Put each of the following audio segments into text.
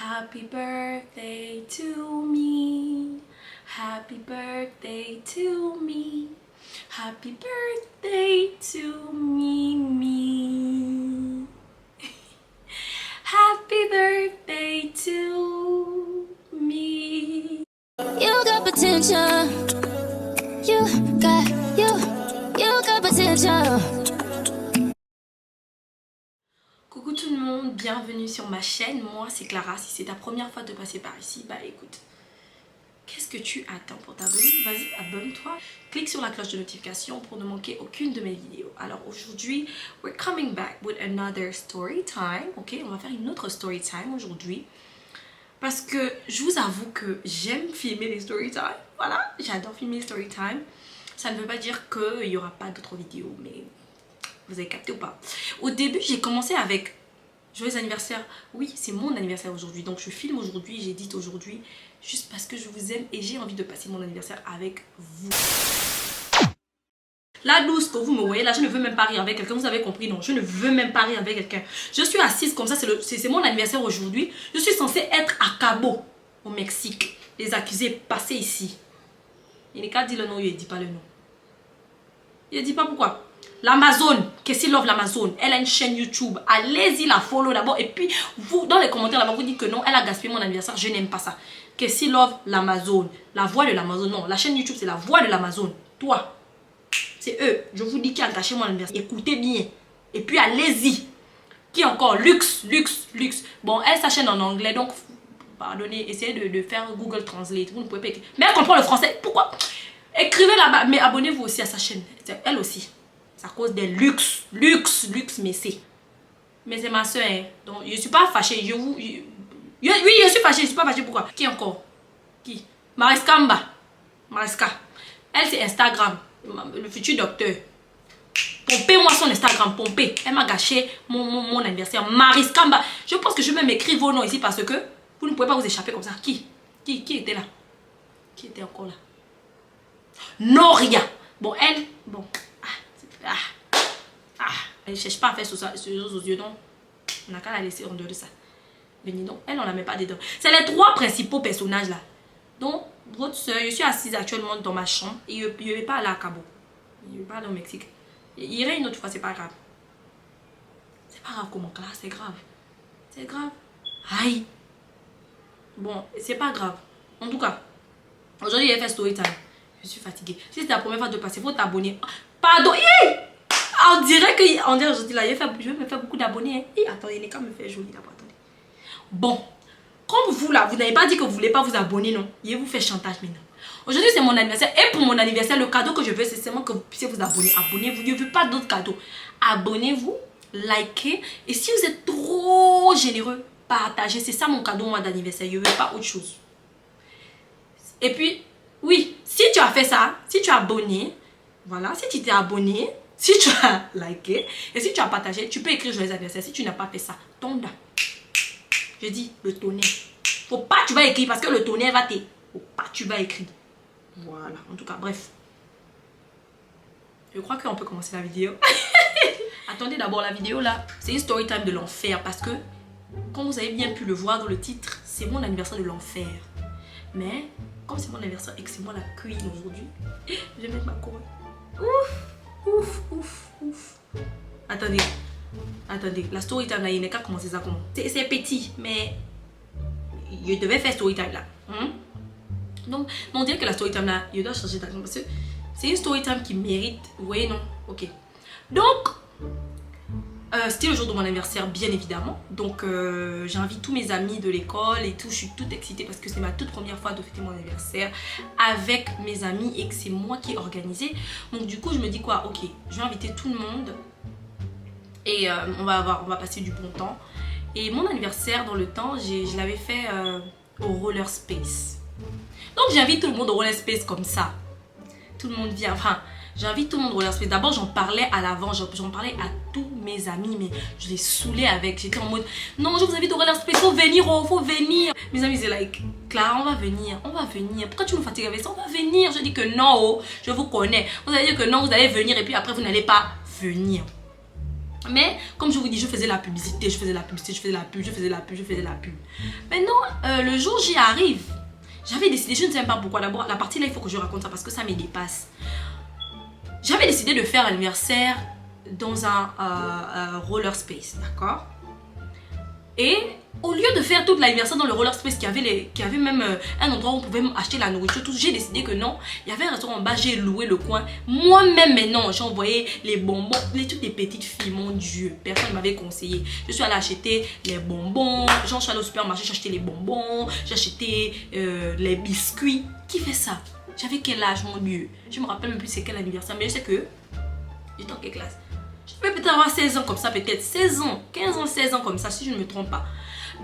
Happy birthday to me. Happy birthday to me. Happy birthday to me. Happy birthday to me. You got potential. You got potential. Coucou tout le monde, bienvenue sur ma chaîne. Moi c'est Clara. Si c'est ta première fois de passer par ici, bah écoute, qu'est-ce que tu attends pour t'abonner? Vas-y, abonne-toi. Clique sur la cloche de notification pour ne manquer aucune de mes vidéos. Alors aujourd'hui, we're coming back with another story time. Ok, on va faire une autre story time aujourd'hui. Parce que je vous avoue que j'aime filmer les story time. Voilà, j'adore filmer les story time. Ça ne veut pas dire qu'il n'y aura pas d'autres vidéos, mais vous avez capté ou pas? Au début, j'ai commencé avec joyeux anniversaire. Oui, c'est mon anniversaire aujourd'hui. Donc je filme aujourd'hui, j'édite aujourd'hui. Juste parce que je vous aime et j'ai envie de passer mon anniversaire avec vous. La douce que vous me voyez là, je ne veux même pas rire avec quelqu'un. Vous avez compris, non? Je ne veux même pas rire avec quelqu'un. Je suis assise comme ça, c'est mon anniversaire aujourd'hui. Je suis censée être à Cabo, au Mexique. Les accusés, passez ici. Il n'est qu'à dire le nom, il ne dit pas le nom. Il ne dit pas pourquoi. L'Amazon, Kessie Love l'Amazon, elle a une chaîne YouTube. Allez-y la follow d'abord. Et puis, vous, dans les commentaires là-bas, vous dites que non, elle a gaspillé mon anniversaire. Je n'aime pas ça. Kessie Love l'Amazon. La voix de l'Amazon. Non, la chaîne YouTube, c'est la voix de l'Amazon. Toi, c'est eux. Je vous dis qui a gâché mon anniversaire. Écoutez bien. Et puis, allez-y. Qui encore? Luxe. Bon, elle, sa chaîne en anglais. Donc, pardonnez, essayez de faire Google Translate. Vous ne pouvez pas écrire. Mais elle comprend le français. Pourquoi? Écrivez là-bas. Mais abonnez-vous aussi à sa chaîne. Elle aussi. C'est à cause des luxe, mais c'est. Mais c'est ma soeur, hein. Donc je suis pas fâchée. Oui, je suis fâchée, je suis pas fâchée. Pourquoi? Qui encore? Qui? Mariska Mba. Mariska. Elle, c'est Instagram. Le futur docteur. Pompez-moi son Instagram, pompez. Elle m'a gâché mon anniversaire. Mariska Mba. Je pense que je vais même écrire vos noms ici parce que vous ne pouvez pas vous échapper comme ça. Qui était là? Qui était encore là? Noria. Bon, elle, bon. Elle ne cherche pas à faire ça sur les réseaux sociaux, donc on n'a qu'à la laisser en dehors de ça. Venez donc, elle on la met pas dedans. C'est les trois principaux personnages là. Donc, votre soeur, je suis assise actuellement dans ma chambre et je ne vais pas aller à Cabo. Je ne vais pas aller au Mexique. Il irai une autre fois, c'est pas grave. C'est pas grave comment classe, c'est grave. C'est grave. Aïe. Bon, c'est pas grave. En tout cas, aujourd'hui, il a fait story time. Je suis fatiguée. Si c'est la première fois de passer, il faut t'abonner. Pardon. On dirait aujourd'hui là, je vais me faire beaucoup d'abonnés. Hein. Attendez, il est quand même fait joli d'abord. Attendez. Bon, comme vous là, vous n'avez pas dit que vous ne voulez pas vous abonner, non? Il vous fait chantage maintenant. Aujourd'hui, c'est mon anniversaire. Et pour mon anniversaire, le cadeau que je veux, c'est seulement que vous puissiez vous abonner. Abonnez-vous. Je ne veux pas d'autres cadeaux. Abonnez-vous, likez. Et si vous êtes trop généreux, partagez. C'est ça mon cadeau, moi, d'anniversaire. Je ne veux pas autre chose. Et puis, oui, si tu as fait ça, si tu as abonné, voilà, si tu t'es abonné, si tu as liké et si tu as partagé, tu peux écrire joyeux anniversaire. Si tu n'as pas fait ça, tombe. Je dis le tonnerre. Faut pas que tu vas écrire parce que le tonnerre va te. Faut pas que tu vas écrire. Voilà, en tout cas, bref. Je crois qu'on peut commencer la vidéo. Attendez d'abord la vidéo là. C'est une story time de l'enfer parce que, comme vous avez bien pu le voir dans le titre, c'est mon anniversaire de l'enfer. Mais, comme c'est mon anniversaire et que c'est moi la queen aujourd'hui, je vais mettre ma couronne. Ouf. Attendez, la story time là, il n'est qu'à commencer ça comment? C'est petit, mais je devais faire story time là. Donc, on dirait que la story time là, je dois changer d'action parce que c'est une story time qui mérite. Vous voyez, non? Ok. Donc, c'était le jour de mon anniversaire, bien évidemment. Donc, j'invite tous mes amis de l'école et tout. Je suis toute excitée parce que c'est ma toute première fois de fêter mon anniversaire avec mes amis et que c'est moi qui ai organisé. Donc, du coup, je me dis quoi? Ok, je vais inviter tout le monde et on va passer du bon temps. Et mon anniversaire, dans le temps, je l'avais fait au Roller Space. Donc, j'invite tout le monde au Roller Space comme ça. Tout le monde vient, enfin... J'invite tout le monde au Roller Space. D'abord, j'en parlais à l'avant, j'en parlais à tous mes amis, mais je les saoulais avec. J'étais en mode, non, je vous invite au Roller Space, faut venir, oh, faut venir. Mes amis, c'est like, Clara, on va venir. Pourquoi tu nous fatigues avec ça? On va venir. Je dis que non, oh, je vous connais. Vous allez dire que non, vous allez venir et puis après, vous n'allez pas venir. Mais comme je vous dis, je faisais la publicité, je faisais la publicité, je faisais la pub, je faisais la pub, je faisais la pub. Maintenant, le jour j'y arrive, j'avais décidé, je ne sais même pas pourquoi. D'abord, la partie là, il faut que je raconte ça parce que ça me dépasse. J'avais décidé de faire l'anniversaire dans un roller space, d'accord? Et au lieu de faire toute l'anniversaire dans le roller space qui avait même un endroit où on pouvait acheter la nourriture, tout, j'ai décidé que non, il y avait un restaurant en bas, j'ai loué le coin. Moi-même maintenant, j'ai envoyé les bonbons, les trucs des petites filles, mon Dieu, personne ne m'avait conseillé. Je suis allée acheter les bonbons, je suis allée au supermarché, j'ai acheté les bonbons, j'ai acheté les biscuits. Qui fait ça? J'avais quel âge, mon Dieu? Je me rappelle même plus c'est quel anniversaire, mais je sais que j'étais en quelle classe? Je vais peut-être avoir 16 ans comme ça, peut-être 16 ans, 15 ans, 16 ans comme ça, si je ne me trompe pas.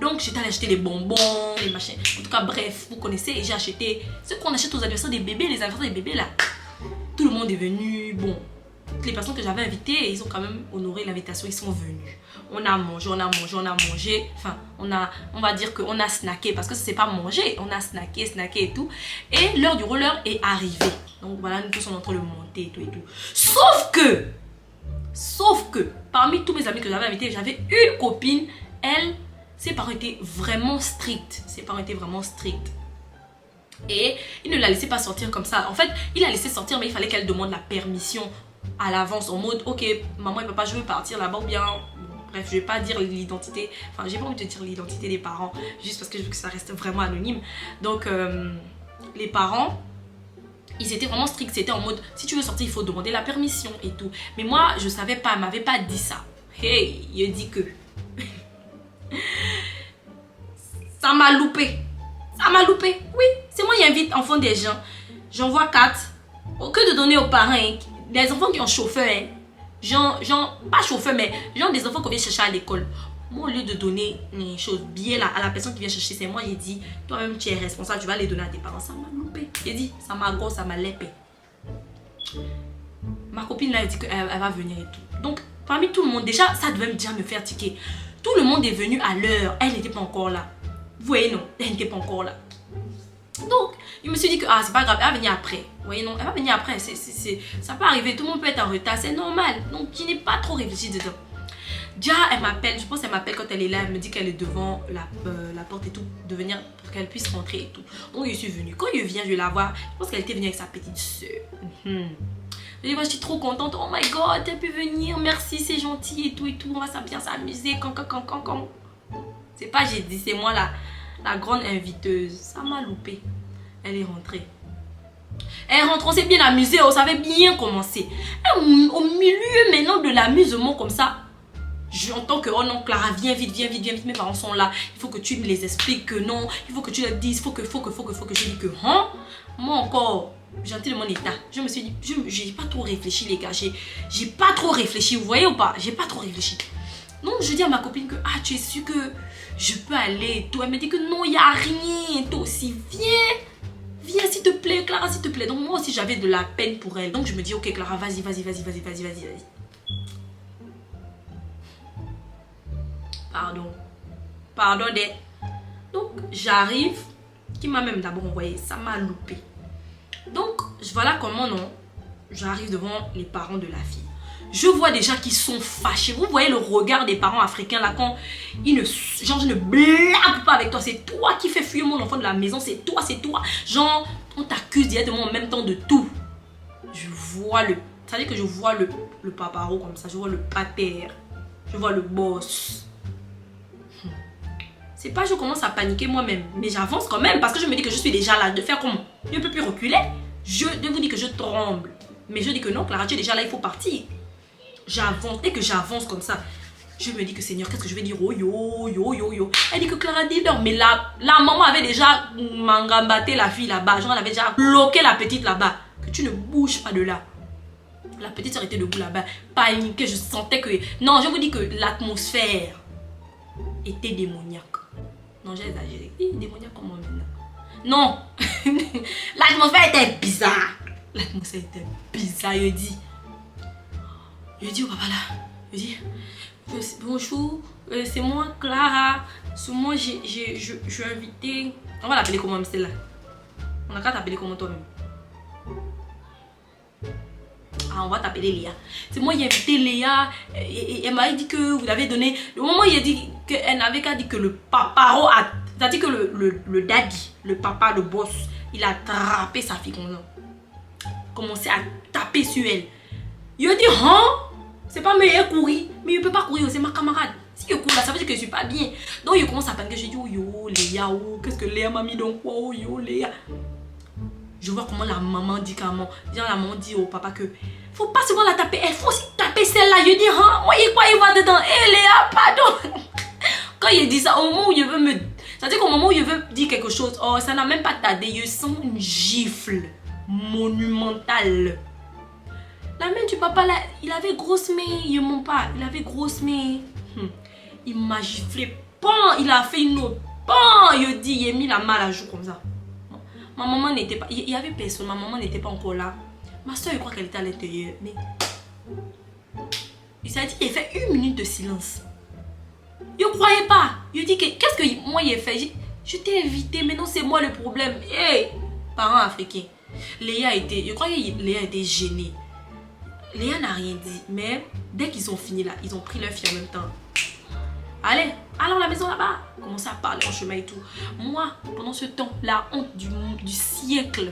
Donc j'étais allée acheter les bonbons, les machins. En tout cas, bref, vous connaissez. Et j'ai acheté ce qu'on achète aux anniversaires des bébés, les anniversaires des bébés là. Tout le monde est venu. Bon, toutes les personnes que j'avais invitées, ils ont quand même honoré l'invitation, ils sont venus. On a mangé, on a mangé, on a mangé. Enfin, on va dire qu'on a snacké parce que ce n'est pas manger. On a snacké et tout. Et l'heure du roller est arrivée. Donc voilà, nous tous sommes en train de monter et tout et tout. Sauf que, parmi tous mes amis que j'avais invités, j'avais une copine, elle, ses parents étaient vraiment stricts. Et il ne la laissait pas sortir comme ça. En fait, il la laissait sortir, mais il fallait qu'elle demande la permission à l'avance. En mode, ok, maman et papa, je veux partir là-bas ou bien... Bref, je vais pas dire l'identité. Enfin, j'ai pas envie de dire l'identité des parents. Juste parce que je veux que ça reste vraiment anonyme. Donc, les parents... Ils étaient vraiment stricts, c'était en mode si tu veux sortir il faut demander la permission et tout. Mais moi je savais pas, elle m'avait pas dit ça. Hey, il dit que ça m'a loupé. Oui, c'est moi qui invite enfants des gens. J'envoie 4. Au lieu de donner aux parents, hein, des enfants qui ont chauffeur, hein, genre pas chauffeur mais genre des enfants qu'on vient chercher à l'école. Moi, au lieu de donner une chose bien là, à la personne qui vient chercher, c'est moi, j'ai dit, toi-même tu es responsable, tu vas les donner à tes parents. Ça m'a loupé. J'ai dit, ça m'a gosse, ça m'a lépé. Ma copine là, elle dit qu'elle va venir et tout. Donc, parmi tout le monde, déjà, ça devait déjà me faire tiquer. Tout le monde est venu à l'heure. Elle n'était pas encore là. Vous voyez, non, elle n'était pas encore là. Donc, je me suis dit que, ah, c'est pas grave, elle va venir après. Vous voyez, non, elle va venir après. Ça peut arriver, tout le monde peut être en retard, c'est normal. Donc, je n'ai pas trop réfléchi dedans. Déjà, elle m'appelle, je pense qu'elle m'appelle quand elle est là, elle me dit qu'elle est devant la porte et tout, de venir pour qu'elle puisse rentrer et tout. Donc je suis venue. Quand je viens, je vais la voir, je pense qu'elle était venue avec sa petite soeur. Je dis, moi je suis trop contente, oh my god, t'as pu venir, merci, c'est gentil et tout, on va bien s'amuser, quand. C'est pas j'ai dit, c'est moi la grande inviteuse. Ça m'a loupé. Elle est rentrée. Elle rentre, on s'est bien amusé, on savait bien commencer. Au milieu maintenant de l'amusement comme ça, j'entends que, oh non, Clara, viens vite, mes parents sont là. Il faut que tu me les expliques que non. Il faut que tu leur dises, il faut que. Je dis que, hein? Moi encore, gentil de mon état. Je me suis dit, j'ai pas trop réfléchi, les gars. J'ai pas trop réfléchi, vous voyez ou pas? J'ai pas trop réfléchi. Donc, je dis à ma copine que, ah, tu es sûre que je peux aller et tout. Elle me dit que non, il n'y a rien. Toi aussi, viens, s'il te plaît, Clara, s'il te plaît. Donc, moi aussi, j'avais de la peine pour elle. Donc, je me dis, ok, Clara, vas-y. Pardon des. Donc j'arrive, qui m'a même d'abord envoyé, ça m'a loupé. Donc voilà comment non, j'arrive devant les parents de la fille. Je vois déjà qu'ils sont fâchés. Vous voyez le regard des parents africains là quand ils ne, genre, je ne blague pas avec toi. C'est toi qui fais fuir mon enfant de la maison. C'est toi. Genre, on t'accuse directement en même temps de tout. Je vois ça veut dire que je vois le paparo comme ça. Je vois le pater. Je vois le boss. C'est pas je commence à paniquer moi-même, mais j'avance quand même parce que je me dis que je suis déjà là. De faire comment? Je ne peux plus reculer. Je vous dis que je tremble. Mais je dis que non, Clara, tu es déjà là, il faut partir. J'avance. Et que j'avance comme ça, je me dis que Seigneur, qu'est-ce que je vais dire? Oh yo. Elle dit que Clara dit non. Mais la maman avait déjà mangambaté la fille là-bas. Genre, elle avait déjà bloqué la petite là-bas. Que tu ne bouges pas de là. La petite sœur était debout là-bas. Paniquée, je sentais que... Non, je vous dis que l'atmosphère était démoniaque. Non, j'ai exagéré. Démoniaque comment maintenant? Non. L'atmosphère était bizarre. Je dis au papa là. Je dis, bonjour, c'est moi Clara. C'est moi, je suis invitée. On va l'appeler comment celle-là? On a qu'à t'appeler comment toi-même? Ah, on va t'appeler Léa. C'est moi qui ai invité Léa et elle m'a dit que vous avez donné... Le moment où il a dit qu'elle n'avait qu'à dire que le papa... C'est-à-dire que le daddy, le papa, le boss, il a attrapé sa fille comme ça. Commencé à taper sur elle. Il a dit, hein? C'est pas meilleur courir. Mais il ne peut pas courir, c'est ma camarade. Si je cours là, ça veut dire que je suis pas bien. Donc il commence à paniquer. Je dis, oh yo, Léa, oh, qu'est-ce que Léa m'a mis donc? Oh yo, Léa. Je vois comment la maman dit carrément. La maman dit au papa que faut pas seulement la taper, il faut aussi taper celle-là. Je dis, hein, voyez quoi, il va dedans. Eh Léa, pardon. Quand il dit ça, au moment où il veut me... C'est-à-dire qu'au moment où il veut dire quelque chose, oh, ça n'a même pas tardé. Je sens une gifle monumentale. La main du papa là, il avait grosse main, il ment pas, il avait grosse main. Il m'a giflé, pan, il a fait une autre, pan, il dit, il a mis la main à la joue comme ça. Ma maman n'était pas, il y avait personne, ma maman n'était pas encore là. Ma soeur, je crois qu'elle était à l'intérieur, mais il s'est dit, il fait 1 minute de silence. Je ne croyais pas. Je dis, qu'est-ce que moi j'ai fait? Je t'ai invité, mais non, c'est moi le problème. Hey, parents africains. Léa était, je crois que Léa était gênée. Léa n'a rien dit, mais dès qu'ils ont fini là, ils ont pris leur fille en même temps. Allez, allons à la maison là-bas. Commencer à parler en chemin et tout. Moi, pendant ce temps, la honte du siècle,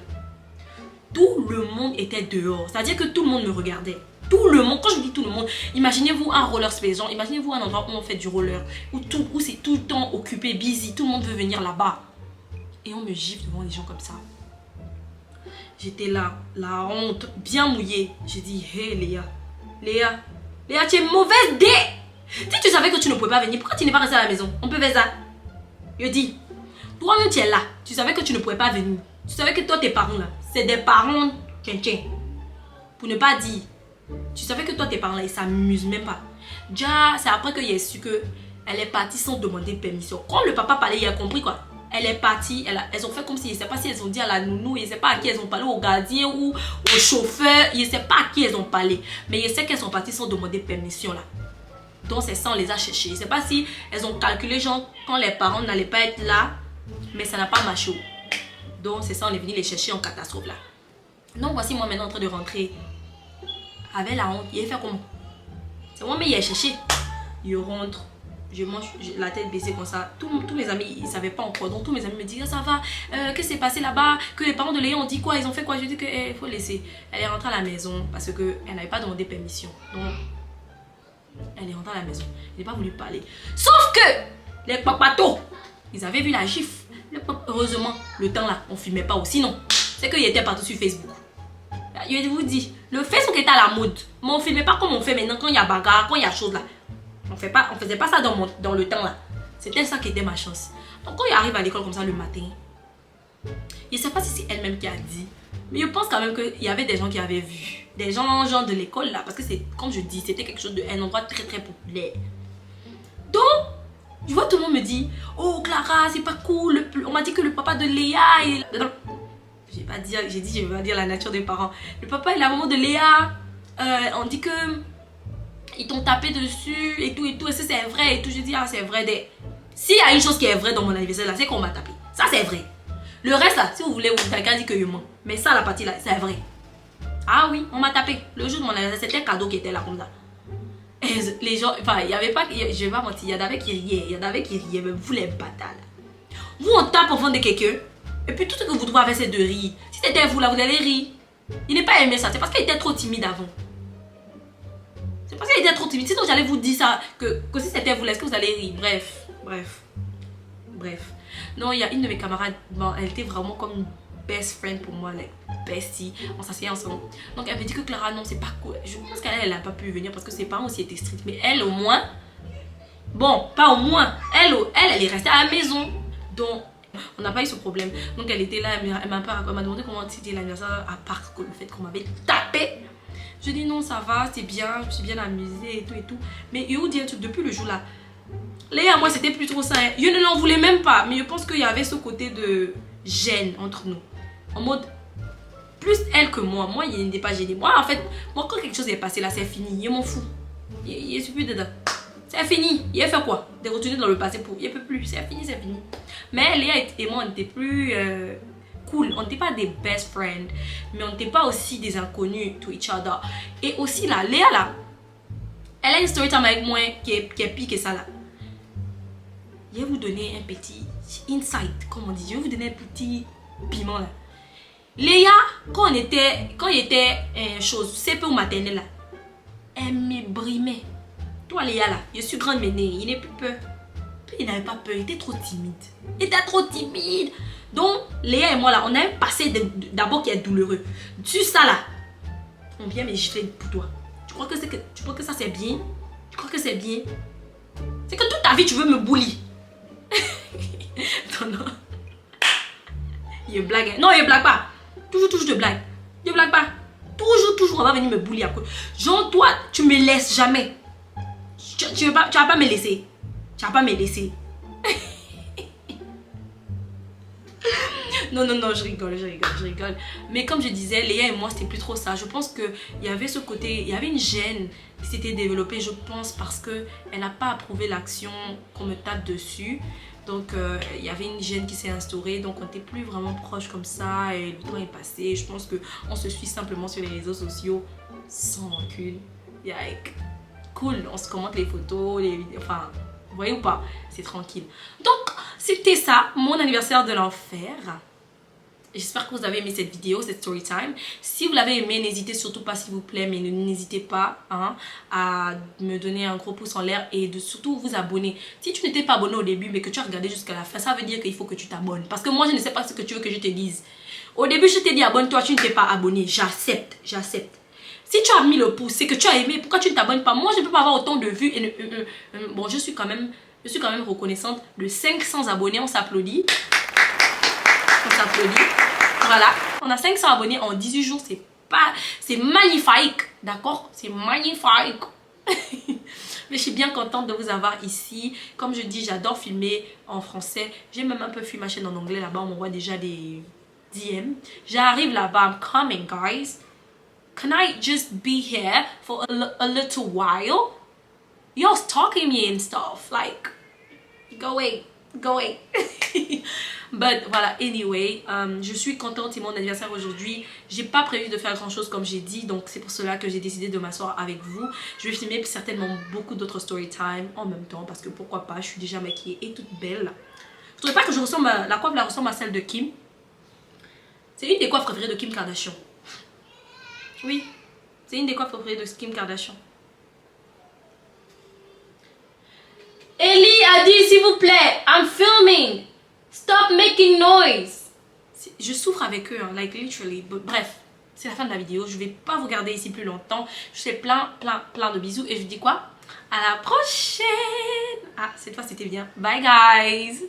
tout le monde était dehors. C'est-à-dire que tout le monde me regardait. Tout le monde, quand je dis tout le monde, imaginez-vous un roller space, genre, imaginez-vous un endroit où on fait du roller, où c'est tout le temps occupé, busy, tout le monde veut venir là-bas. Et on me gifle devant les gens comme ça. J'étais là, la honte, bien mouillée. J'ai dit, hé Léa, tu es mauvaise dé. Si tu savais que tu ne pouvais pas venir, pourquoi tu n'es pas resté à la maison? On peut faire ça. Je dis, toi-même tu es là, tu savais que tu ne pouvais pas venir. Tu savais que toi tes parents là, c'est des parents tiens. Pour ne pas dire, tu savais que toi tes parents là, ils s'amusent même pas. Déjà, c'est après qu'il a su que elle est partie sans demander permission. Quand le papa parlait, il a compris quoi. Elle est partie, elles ont fait comme si, je ne sais pas si elles ont dit à la nounou, je ne sais pas à qui elles ont parlé, au gardien ou au chauffeur, je ne sais pas à qui elles ont parlé. Mais je sais qu'elles sont parties sans demander permission là. Donc c'est ça, on les a cherchées. Je ne sais pas si elles ont calculé genre quand les parents n'allaient pas être là, mais ça n'a pas marché. Donc c'est ça, on est venu les chercher en catastrophe là. Donc voici moi maintenant en train de rentrer. Avec la honte, il a fait comment? C'est moi mais il a cherché. Il rentre. Je mange la tête baissée comme ça. Tous mes amis, ils ne savaient pas encore. Donc tous mes amis me disent, ça va, qu'est-ce qui s'est passé là-bas? Que les parents de Léa ont dit quoi? Ils ont fait quoi? Je dis qu'il faut laisser. Elle est rentrée à la maison parce qu'elle n'avait pas demandé permission. Donc, elle est rentrée à la maison. Elle n'a pas voulu parler. Sauf que les papatos, ils avaient vu la gifle. Heureusement, le temps là, on ne filmait pas aussi. Non, c'est qu'ils étaient partout sur Facebook. Je vous dis, le Facebook était à la mode. Mais on ne filmait pas comme on fait maintenant quand il y a bagarre, quand il y a chose là. On faisait pas ça dans le temps là. C'était ça qui était ma chance. Donc quand il arrive à l'école comme ça le matin, je ne sais pas si c'est elle-même qui a dit, mais je pense quand même qu'il y avait des gens qui avaient vu. Des gens genre de l'école là, parce que c'est, comme je dis, c'était quelque chose un endroit très très populaire. Donc, je vois tout le monde me dit, oh Clara, c'est pas cool, on m'a dit que le papa de Léa est... J'ai dit, je vais pas dire la nature des parents. Le papa et la maman de Léa, on dit que... ils t'ont tapé dessus et tout, est-ce que c'est vrai et tout? Je dis, ah c'est vrai. S'il y a une chose qui est vraie dans mon anniversaire là, c'est qu'on m'a tapé. Ça c'est vrai. Le reste là, si vous voulez, quelqu'un dit que je mens. Mais ça, la partie là, c'est vrai. Ah oui, on m'a tapé. Le jour de mon anniversaire, c'était un cadeau qui était là comme ça. Et les gens, enfin, il n'y avait pas, je vais pas mentir, il y en avait qui riaient, mais vous les bâtards là. Vous on tape au fond de quelqu'un, et puis tout ce que vous trouvez avec c'est de rire. Si c'était vous là, vous allez rire. Il n'est pas aimé ça, c'est parce qu'il était trop timide avant. C'est parce qu'il était trop timide. Sinon, j'allais vous dire ça. Que si c'était vous, est-ce que vous allez rire? Bref. Non, il y a une de mes camarades. Bon, elle était vraiment comme une best friend pour moi. Like, bestie. On s'asseyait ensemble. Donc, elle me dit que Clara, non, c'est pas cool. Je pense qu'elle n'a pas pu venir parce que ses parents aussi étaient stricts. Mais elle, au moins. Bon, pas au moins. Elle est restée à la maison. Donc, on n'a pas eu ce problème. Donc, elle était là. Elle m'a demandé comment c'était l'anniversaire. À part le fait qu'on m'avait tapé. Je dis non, ça va, c'est bien, je suis bien amusée et tout. Mais je vous dis un truc, depuis le jour là, Léa, moi c'était plus trop ça. Hein. Je ne l'en voulais même pas, mais je pense qu'il y avait ce côté de gêne entre nous. En mode, plus elle que moi. Moi, il n'était pas gêné. Moi, en fait, quand quelque chose est passé là, c'est fini. Je m'en fous. Je suis plus dedans. C'est fini. Il a fait quoi? De retourner dans le passé pour. Il ne peut plus. C'est fini, c'est fini. Mais Léa et moi, on n'était plus cool. On n'était pas des best friends, mais on n'était pas aussi des inconnus to each other. Et aussi là, Léa là, elle a une story time avec moi qui est pire que ça là. Je vais vous donner un petit insight, comme on dit. Je vais vous donner un petit piment là. Léa, quand il était chose, CP ou maternelle là, elle me brimait. Toi Léa là, je suis grande maintenant, il n'est plus peur. Il n'avait pas peur, il était trop timide. Il était trop timide. Donc, Léa et moi là, on a un passé d'abord qui est douloureux. Sur ça là, on vient me gifler pour toi. Tu crois que ça c'est bien? Tu crois que c'est bien? C'est que toute ta vie tu veux me bully. Non, non. Il blague. Non, il blague pas. Toujours de blague. Il blague pas. Toujours, on va venir me bully après. Genre, toi, tu me laisses jamais. Tu vas pas me laisser. Tu vas pas me laisser. Non, je rigole. Mais comme je disais, Léa et moi, c'était plus trop ça. Je pense qu'il y avait ce côté, il y avait une gêne qui s'était développée, je pense, parce qu'elle n'a pas approuvé l'action qu'on me tape dessus. Donc, il y avait une gêne qui s'est instaurée. Donc, on n'était plus vraiment proches comme ça. Et le temps est passé. Je pense qu'on se suit simplement sur les réseaux sociaux sans rancune. Like, cool, on se commente les photos, les vidéos. Enfin, vous voyez ou pas? C'est tranquille. Donc, c'était ça, mon anniversaire de l'enfer. J'espère que vous avez aimé cette vidéo, cette story time. Si vous l'avez aimé, n'hésitez surtout pas s'il vous plaît, mais n'hésitez pas hein, à me donner un gros pouce en l'air et de surtout vous abonner. Si tu n'étais pas abonné au début mais que tu as regardé jusqu'à la fin, ça veut dire qu'il faut que tu t'abonnes. Parce que moi, je ne sais pas ce que tu veux que je te dise. Au début, je t'ai dit abonne-toi, tu ne t'es pas abonné. J'accepte. Si tu as mis le pouce, c'est que tu as aimé. Pourquoi tu ne t'abonnes pas? Moi, je ne peux pas avoir autant de vues. Bon, je suis quand même reconnaissante de 500 abonnés. On s'applaudit. Voilà, on a 500 abonnés en 18 jours, c'est magnifique, d'accord? C'est magnifique. Mais je suis bien contente de vous avoir ici. Comme je dis, j'adore filmer en français. J'ai même un peu filmé ma chaîne en anglais là-bas, on m'envoie déjà des DM. J'arrive là-bas, I'm coming guys. Can I just be here for a little while? You're stalking me and stuff, like, go away. But voilà, anyway, je suis contente, c'est mon anniversaire aujourd'hui. J'ai pas prévu de faire grand chose comme j'ai dit, donc c'est pour cela que j'ai décidé de m'asseoir avec vous. Je vais filmer certainement beaucoup d'autres story time en même temps parce que pourquoi pas, je suis déjà maquillée et toute belle. Vous trouvez pas que la coiffe là ressemble à celle de Kim? C'est une des coiffes préférées de Kim Kardashian. Oui, c'est une des coiffes préférées de Kim Kardashian. Ellie a dit s'il vous plaît, I'm filming. Stop making noise. Je souffre avec eux, hein, like literally. Bref, c'est la fin de la vidéo. Je vais pas vous garder ici plus longtemps. Je fais plein de bisous. Et je vous dis quoi? À la prochaine. Ah, cette fois c'était bien. Bye guys.